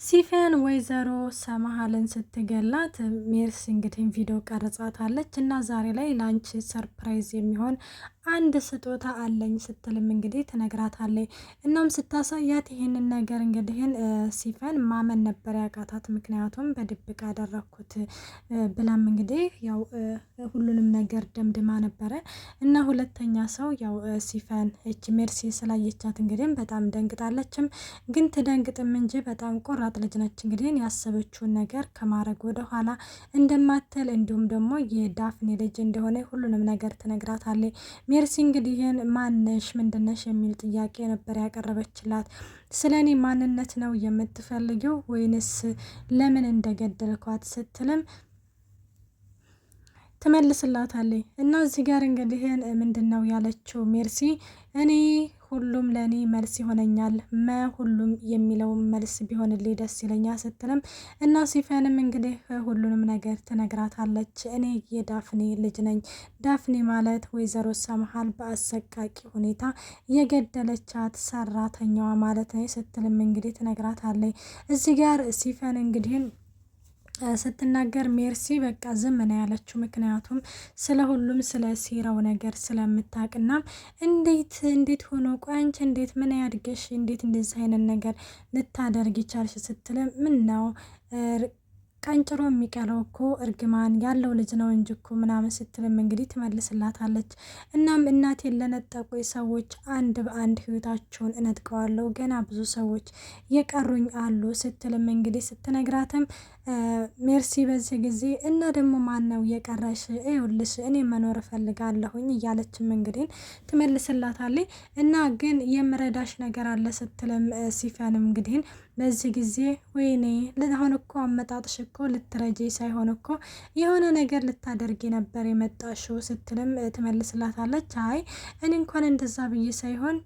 ሲፈን ወይዘሮ ሰማሃልን ስትገላት ሜርሲ እንግዲህ ቪዲዮ ቀርጻታለች እና ዛሬ ላይ ላንቺ ሰርፕራይዝ የሚሆን አንድ ስጦታ አለኝ ስትልም እንግዲህ ትነግራታለች። እናም ስታሳያት ይሄንን ነገር እንግዲህን ሲፈን ማመን ነበር ያቃታት። ምክንያቱም በድብቅ አደረኩት ብላም እንግዲህ ያው ሁሉንም ነገር ደምድማ ነበረ እና ሁለተኛ ሰው ያው ሲፈን እች ሜርሲ ስላየቻት እንግዲህ በጣም ደንግጣለችም። ግን ትደንግጥም እንጂ በጣም ቆራጥ ልጅ ነች። እንግዲህ ያሰበችውን ነገር ከማድረግ ወደ ኋላ እንደማትል እንዲሁም ደግሞ የዳፍኔ ልጅ እንደሆነ ሁሉንም ነገር ትነግራታለች። ሜርሲ እንግዲህ ማነሽ ምንድነሽ የሚል ጥያቄ ነበር ያቀረበችላት። ስለኔ ማንነት ነው የምትፈልጊው ወይንስ ለምን እንደገደልኳት ስትልም ትመልስላታለች። እና እዚህ ጋር እንግዲህ ምንድነው ያለችው ሜርሲ እኔ ሁሉም ለኔ መልስ ይሆነኛል ሁሉም የሚለው መልስ ቢሆንልኝ ደስ ይለኛል ስትልም እና ሲፈንም እንግዲህ ሁሉንም ነገር ትነግራታለች። እኔ የዳፍኔ ልጅ ነኝ፣ ዳፍኔ ማለት ወይዘሮ ሰምሃል በአሰቃቂ ሁኔታ የገደለቻት ሰራተኛዋ ማለት ነው ስትልም እንግዲህ ትነግራታለች። እዚህ ጋር ሲፈን እንግዲህ ስትናገር ሜርሲ በቃ ዝም ነው ያለችው። ምክንያቱም ስለ ሁሉም ስለ ሴራው ነገር ስለምታውቅና እንዴት ሆኖ ቆይ አንቺ እንዴት ምን ያድገሽ እንዴት እንደዚህ አይነት ነገር ልታደርግ ይቻልሽ ስትልም ምን ነው ቀንጭሮ የሚቀረው እኮ እርግማን ያለው ልጅ ነው እንጂ እኮ ምናምን ስትልም እንግዲህ ትመልስላታለች። እናም እናቴን ለነጠቁ ሰዎች አንድ በአንድ ህይወታቸውን እነጥቀዋለሁ፣ ገና ብዙ ሰዎች የቀሩኝ አሉ ስትልም እንግዲህ ስትነግራትም ሜርሲ በዚህ ጊዜ እና ደግሞ ማን ነው የቀረሽ? ይኸውልሽ እኔ መኖር እፈልጋለሁኝ እያለችም እንግዲህ ትመልስላታለች። እና ግን የምረዳሽ ነገር አለ ስትልም ሲፈንም እንግዲህ በዚህ ጊዜ ወይኔ አሁን እኮ አመጣጥሽ እኮ ልትረጂ ሳይሆን እኮ የሆነ ነገር ልታደርጊ ነበር የመጣሽው ስትልም ትመልስላታለች። አይ እኔ እንኳን እንደዛ ብዬ ሳይሆን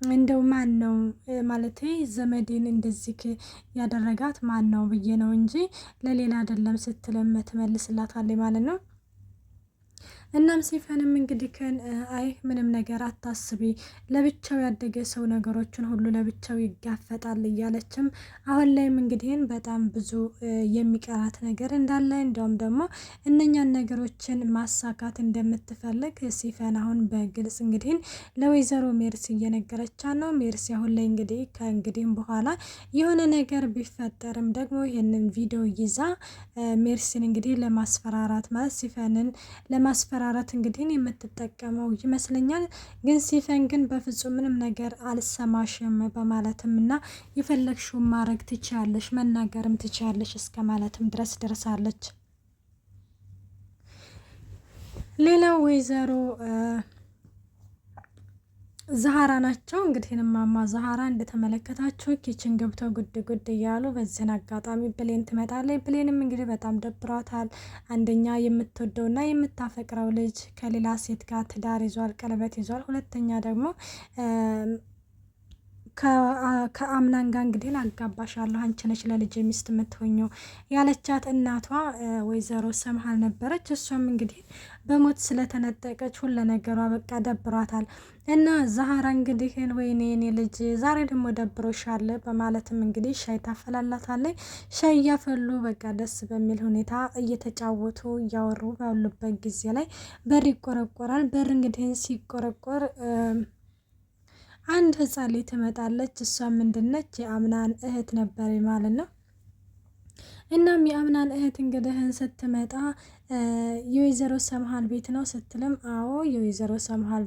እንደው ማን ነው ማለቴ ዘመዴን እንደዚህ ያደረጋት ማን ነው ብዬ ነው እንጂ ለሌላ አይደለም ስትልም ትመልስላታለች ማለት ነው። እናም ሲፈንም እንግዲህ አይ ምንም ነገር አታስቢ፣ ለብቻው ያደገ ሰው ነገሮችን ሁሉ ለብቻው ይጋፈጣል እያለችም አሁን ላይም እንግዲህ በጣም ብዙ የሚቀራት ነገር እንዳለ እንዲያውም ደግሞ እነኛን ነገሮችን ማሳካት እንደምትፈልግ ሲፈን አሁን በግልጽ እንግዲህ ለወይዘሮ ሜርሲ እየነገረቻት ነው። ሜርሲ አሁን ላይ እንግዲህ ከእንግዲህም በኋላ የሆነ ነገር ቢፈጠርም ደግሞ ይህንን ቪዲዮ ይዛ ሜርሲን እንግዲህ ለማስፈራራት ማለት ሲፈንን ለማስፈራራት እንግዲህ የምትጠቀመው ይመስለኛል። ግን ሲፈን ግን በፍጹም ምንም ነገር አልሰማሽም በማለትም እና የፈለግሽውን ማድረግ ትችያለሽ፣ መናገርም ትችያለሽ እስከ ማለትም ድረስ ደርሳለች። ሌላው ወይዘሮ ዛሃራ ናቸው። እንግዲህ እማማ ዛሃራ እንደተመለከታችሁ ኪችን ገብተው ጉድ እያሉ በዚህን አጋጣሚ ብሌን ትመጣለች። ብሌንም እንግዲህ በጣም ደብሯታል። አንደኛ የምትወደውና የምታፈቅረው ልጅ ከሌላ ሴት ጋር ትዳር ይዟል፣ ቀለበት ይዟል። ሁለተኛ ደግሞ ከአምናን ጋር እንግዲህ አጋባሻለሁ አንቺ ነሽ ለልጅ ሚስት የምትሆኘው ያለቻት እናቷ ወይዘሮ ሰምሃል ነበረች። እሷም እንግዲህ በሞት ስለተነጠቀች ሁሉ ነገሯ በቃ ደብሯታል። እና ዛሃራ እንግዲህ ወይኔ እኔ ልጅ ዛሬ ደግሞ ደብሮሻል በማለትም እንግዲህ ሻይ ታፈላላታለች። ሻይ እያፈሉ በቃ ደስ በሚል ሁኔታ እየተጫወቱ እያወሩ ባሉበት ጊዜ ላይ በር ይቆረቆራል። በር እንግዲህ ሲቆረቆር አንድ ህፃን ልጅ ትመጣለች። እሷ ምንድነች የአምናን እህት ነበር ማለት ነው። እናም የአምናን እህት እንግዲህን ስትመጣ የወይዘሮ ሰምሃል ቤት ነው ስትልም አዎ የወይዘሮ ሰምሃል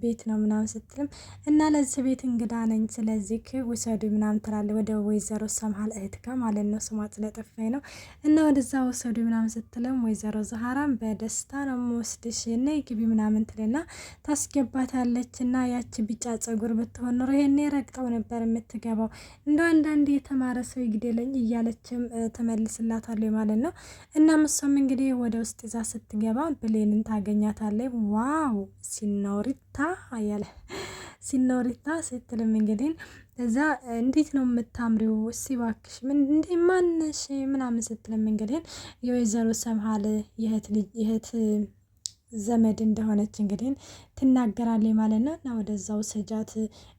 ቤት ነው ምናምን ስትልም እና ለዚህ ቤት እንግዳ ነኝ ስለዚህ ውሰዱ ምናምን ትላለች። ወደ ወይዘሮ ሰምሃል እህት ጋር ማለት ነው፣ ስሟ ስለጠፋኝ ነው። እና ወደዛ ወሰዱ ምናምን ስትልም ወይዘሮ ዛሃራም በደስታ ነው የምወስድሽ እና ግቢ ምናምን ትልና ታስገባታለች። እና ያቺ ቢጫ ጸጉር ብትሆን ኖሮ ይሄኔ ረግጠው ነበር የምትገባው፣ እንደ አንዳንድ የተማረ ሰው ይግደለኝ እያለችም ትመልስላታለች ማለት ነው። እናም እሷም እንግዲህ ወደ ውስጥ ይዛ ስትገባ ብሌንን ታገኛታለች። ዋው ሲኖሪታ አያለ ሲኖሪታ ስትልም እንግዲህ እዛ እንዴት ነው የምታምሪው እስቲ እባክሽ ምን እንዴ ማነሽ ምናምን ስትልም እንግዲህ የወይዘሮ ሰምሃል የእህት ዘመድ እንደሆነች እንግዲህ ትናገራለች ማለት ነው። እና ወደዛው ሰጃት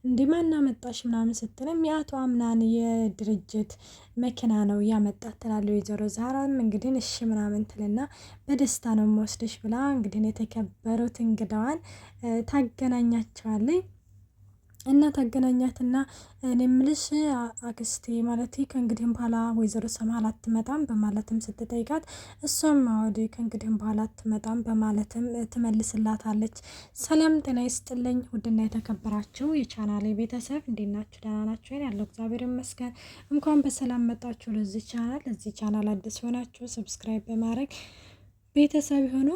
እንዲህ ማን አመጣሽ ምናምን ስትልም የአቶ አምናን የድርጅት መኪና ነው ያመጣት ትላለች። ወይዘሮ ዛራም እንግዲህ እሺ ምናምን ትልና በደስታ ነው የምወስድሽ ብላ እንግዲህ የተከበሩት እንግዳዋን ታገናኛቸዋለች። እና ታገናኛትና እኔ ምልሽ አክስቴ ማለት ከእንግዲህም በኋላ ወይዘሮ ሰምሃል አትመጣም በማለትም ስትጠይቃት እሷም አወዲ ከእንግዲህም በኋላ አትመጣም በማለትም ትመልስላታለች። ሰላም ጤና ይስጥልኝ ውድና የተከበራችሁ የቻናሌ ቤተሰብ እንዴት ናችሁ? ደህና ናችሁ? ያለው እግዚአብሔር ይመስገን። እንኳን በሰላም መጣችሁ ለዚህ ቻናል። ለዚህ ቻናል አዲስ ሆናችሁ ሰብስክራይብ በማድረግ ቤተሰብ ሆኖ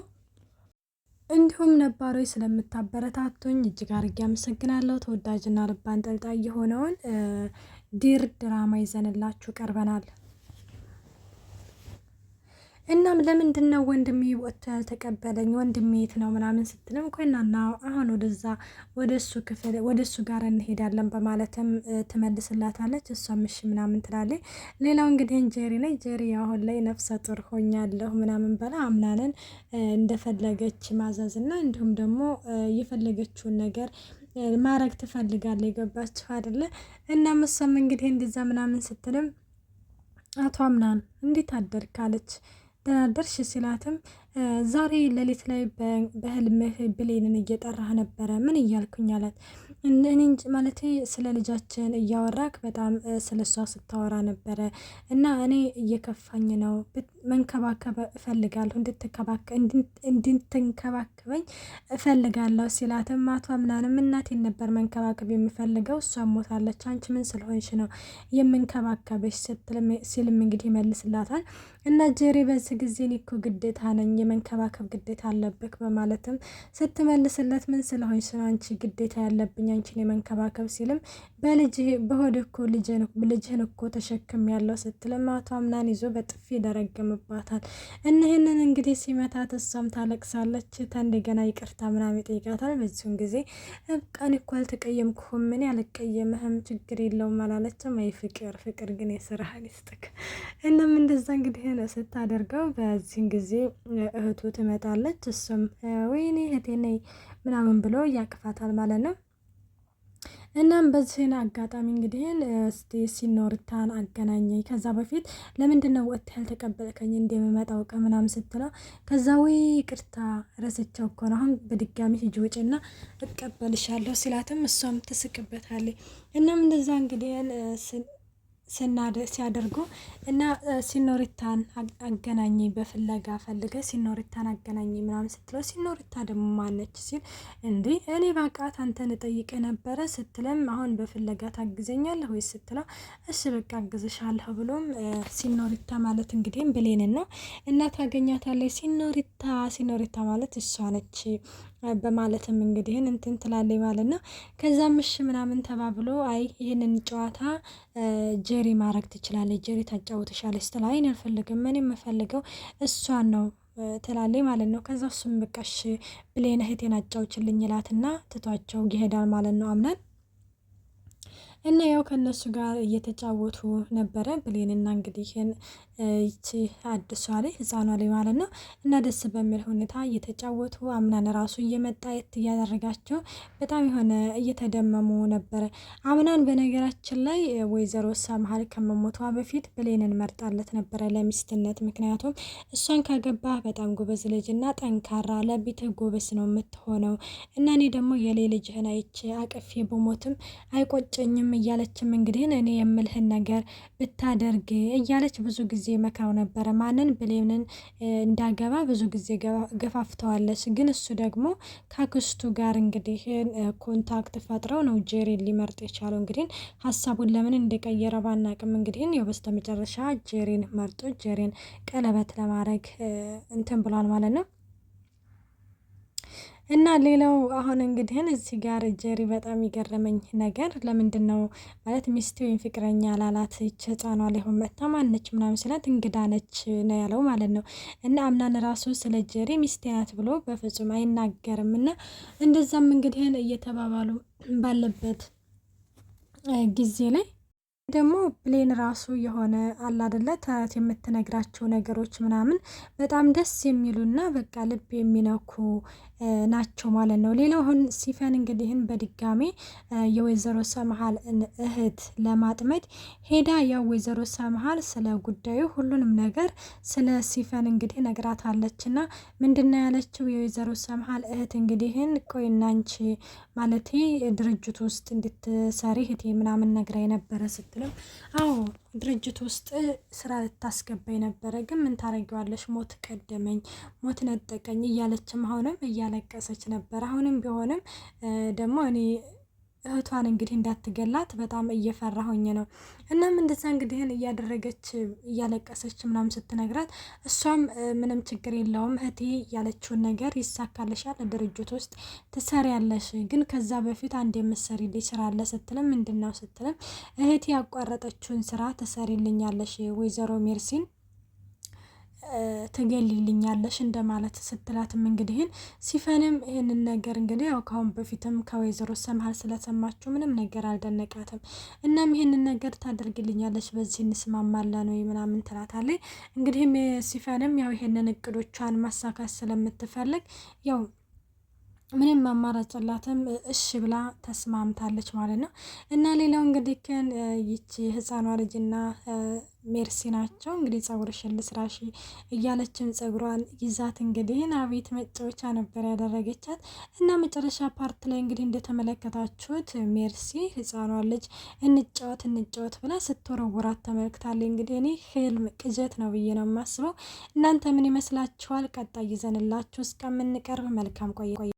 እንዲሁም ነባሮች ስለምታበረታቱኝ እጅግ አድርጌ አመሰግናለሁ። ተወዳጅና ልብ አንጠልጣይ የሆነውን ዲር ድራማ ይዘንላችሁ ቀርበናል። እናም ለምንድን ነው ወንድሜ ወጥቶ ያልተቀበለኝ? ወንድሜ የት ነው ምናምን ስትልም ቆይናና አሁን ወደዛ ወደ እሱ ጋር እንሄዳለን በማለትም ትመልስላታለች። እሷም እሺ ምናምን ትላለች። ሌላው እንግዲህ ጄሪ ላይ ጄሪ አሁን ላይ ነፍሰ ጡር ሆኛለሁ ምናምን በላ አምናንን እንደፈለገች ማዘዝ እና እንዲሁም ደግሞ የፈለገችውን ነገር ማድረግ ትፈልጋለች። የገባችሁ አይደለ? እና እሷም እንግዲህ እንደዛ ምናምን ስትልም አቶ አምናን እንዴት አደርክ አለች። ደህና አደርሽ ሲላትም ዛሬ ሌሊት ላይ በህልምህ ብሌንን እየጠራህ ነበረ ምን እያልኩኝ አላት። እኔ ማለት ስለ ልጃችን እያወራክ በጣም ስለ እሷ ስታወራ ነበረ እና እኔ እየከፋኝ ነው፣ መንከባከብ እፈልጋለሁ፣ እንድትንከባከበኝ እፈልጋለሁ ሲላትም አቶ አምናንም እናቴን ነበር መንከባከብ የምፈልገው እሷ ሞታለች፣ አንቺ ምን ስለሆንሽ ነው የምንከባከበሽ ሲልም እንግዲህ ይመልስላታል። እና ጄሪ በዚህ ጊዜ እኔ እኮ ግዴታ ነኝ የመንከባከብ ግዴታ አለብክ በማለትም ስትመልስለት ምን ስለሆንሽ ነው አንቺ ግዴታ ያለብኝ አንቺን የመንከባከብ ሲልም በሆድ እኮ ልጅህን እኮ ተሸክም ያለው ስትልም አቶ አምናን ይዞ በጥፊ ደረገምባታል። እነህንን እንግዲህ ሲመታት እሷም ታለቅሳለች። እንደገና ይቅርታ ምናምን ይጠይቃታል። በዚሁም ጊዜ ቀን እኮ አልተቀየምኩህም ምን ያልቀየምህም ችግር የለውም አላለችም። አይ ፍቅር ግን የስራህን ይስጥክ። እናም እንደዛ እንግዲህ ስታደርገው በዚህን ጊዜ እህቱ ትመጣለች። እሱም ወይኔ እህቴ ነይ ምናምን ብሎ ያቅፋታል ማለት ነው። እናም በዚህን አጋጣሚ እንግዲህ እስቲ ሲኖርታን አገናኘኝ ከዛ በፊት ለምንድነው ወጥተህ ያልተቀበልከኝ እንደምመጣው ከምናምን ስትለው ከዛ ወይ ይቅርታ ረስቸው እኮ ነው አሁን በድጋሚ ሂጂ ውጭና እቀበልሻለሁ ሲላትም እሷም ትስቅበታለች። እናም እንደዛ እንግዲህ ሲያደርጉ እና ሲኖሪታን አገናኝ በፍለጋ ፈልገ ሲኖሪታን አገናኝ ምናምን ስትለው ሲኖሪታ ደግሞ ማነች ሲል እንዴ እኔ ባቃት አንተን ጠይቀ ነበረ ስትለም አሁን በፍለጋ ታግዘኛለህ ወይ ስትለው እሺ በቃ አግዝሻለሁ ብሎም ሲኖሪታ ማለት እንግዲህ ብሌንን ነው እና ታገኛታለች። ሲኖሪታ ማለት እሷ ነች በማለትም እንግዲህ እንትን ትላለች ማለት ነው። ከዛም እሺ ምናምን ተባብሎ አይ ይህንን ጨዋታ ጄሪ ማድረግ ትችላለች፣ ጄሪ ታጫውትሻለች ስትል አይ እኔ አልፈልግም እኔ የምፈልገው እሷን ነው ትላለች ማለት ነው። ከዛ እሱም በቃ እሺ ብሌን እህቴን አጫውችልኝ ይላትና ትቷቸው ይሄዳል ማለት ነው አምናን እና ያው ከነሱ ጋር እየተጫወቱ ነበረ ብሌንና እንግዲህ ይቺ አዲሷ ላይ ህፃኗ ላይ ማለት ነው። እና ደስ በሚል ሁኔታ እየተጫወቱ አምናን ራሱ እየመጣ እያደረጋቸው በጣም የሆነ እየተደመሙ ነበረ። አምናን በነገራችን ላይ ወይዘሮ ሰምሃል ከመሞቷ በፊት ብሌንን መርጣለት ነበረ ለሚስትነት። ምክንያቱም እሷን ካገባ በጣም ጎበዝ ልጅና ጠንካራ ለቤትህ ጎበዝ ነው የምትሆነው እና እኔ ደግሞ የሌ ልጅህን አይቼ አቅፌ በሞትም አይቆጨኝም እያለችም እንግዲህ እኔ የምልህን ነገር ብታደርግ እያለች ብዙ ጊዜ መክራው ነበረ። ማንን ብሌንን እንዳገባ ብዙ ጊዜ ገፋፍተዋለች። ግን እሱ ደግሞ ከአክስቱ ጋር እንግዲህ ኮንታክት ፈጥረው ነው ጄሪን ሊመርጥ የቻለው። እንግዲህ ሀሳቡን ለምን እንደቀየረ ባናቅም እንግዲህ ያው በስተመጨረሻ ጄሪን መርጦ ጄሪን ቀለበት ለማድረግ እንትን ብሏል ማለት ነው። እና ሌላው አሁን እንግዲህ እዚህ ጋር ጄሪ በጣም ይገረመኝ ነገር ለምንድን ነው ማለት ሚስቴ ወይም ፍቅረኛ ላላት ይች ህፃኗ ላይ ሆን መታ ማነች ምናምን ስላት እንግዳ ነች ነው ያለው ማለት ነው። እና አምናን ራሱ ስለ ጄሪ ሚስቴ ናት ብሎ በፍጹም አይናገርም። እና እንደዛም እንግዲህ እየተባባሉ ባለበት ጊዜ ላይ ደግሞ ብሌን ራሱ የሆነ አለ አይደለ ተረት የምትነግራቸው ነገሮች ምናምን በጣም ደስ የሚሉና በቃ ልብ የሚነኩ ናቸው ማለት ነው። ሌላው አሁን ሲፈን እንግዲህን በድጋሜ የወይዘሮ ሰምሃል እህት ለማጥመድ ሄዳ ያው ወይዘሮ ሰምሃል ስለ ጉዳዩ ሁሉንም ነገር ስለ ሲፈን እንግዲህ ነግራታለች። እና ምንድነው ያለችው የወይዘሮ ሰምሃል እህት እንግዲህን ቆይና አንቺ ማለቴ ድርጅት ውስጥ እንድትሰሪ እህቴ ምናምን ነግራ የነበረ ስትልም አዎ ድርጅት ውስጥ ስራ ልታስገባኝ ነበረ፣ ግን ምን ታረጊዋለሽ ሞት ቀደመኝ፣ ሞት ነጠቀኝ እያለችም አሁንም እያለቀሰች ነበር። አሁንም ቢሆንም ደግሞ እኔ እህቷን እንግዲህ እንዳትገላት በጣም እየፈራሁኝ ነው። እናም እንደዛ እንግዲህን እያደረገች እያለቀሰች ምናምን ስትነግራት እሷም ምንም ችግር የለውም እህቴ ያለችውን ነገር ይሳካልሻል፣ ድርጅት ውስጥ ትሰሪያለሽ፣ ግን ከዛ በፊት አንድ የምትሰሪልኝ ስራ አለ ስትልም ምንድን ነው ስትልም እህቴ ያቋረጠችውን ስራ ትሰሪልኛለሽ ወይዘሮ ሜርሲን ትገልልኛለሽ እንደማለት ስትላትም እንግዲህን ሲፈንም ይህንን ነገር እንግዲህ ያው ካሁን በፊትም ከወይዘሮ ሰምሃል ስለሰማችሁ ምንም ነገር አልደነቃትም። እናም ይህንን ነገር ታደርግልኛለች በዚህ እንስማማለን ወይ ምናምን ትላታለች። እንግዲህም ሲፈንም ያው ይሄንን እቅዶቿን ማሳካት ስለምትፈልግ ያው ምንም አማራጭ የላትም እሺ ብላ ተስማምታለች ማለት ነው። እና ሌላው እንግዲህ ግን ይቺ ህፃኗ ልጅና ሜርሲ ናቸው እንግዲህ ጸጉርሽን ልስራሽ እያለችን ጸጉሯን ይዛት እንግዲህ አቤት መጫወቻ ነበር ያደረገቻት። እና መጨረሻ ፓርት ላይ እንግዲህ እንደተመለከታችሁት ሜርሲ ህፃኗ ልጅ እንጫወት ብላ ስትወረውራት ተመልክታለች። እንግዲህ እኔ ህልም ቅዠት ነው ብዬ ነው የማስበው። እናንተ ምን ይመስላችኋል? ቀጣይ ይዘንላችሁ እስከምንቀርብ መልካም ቆይ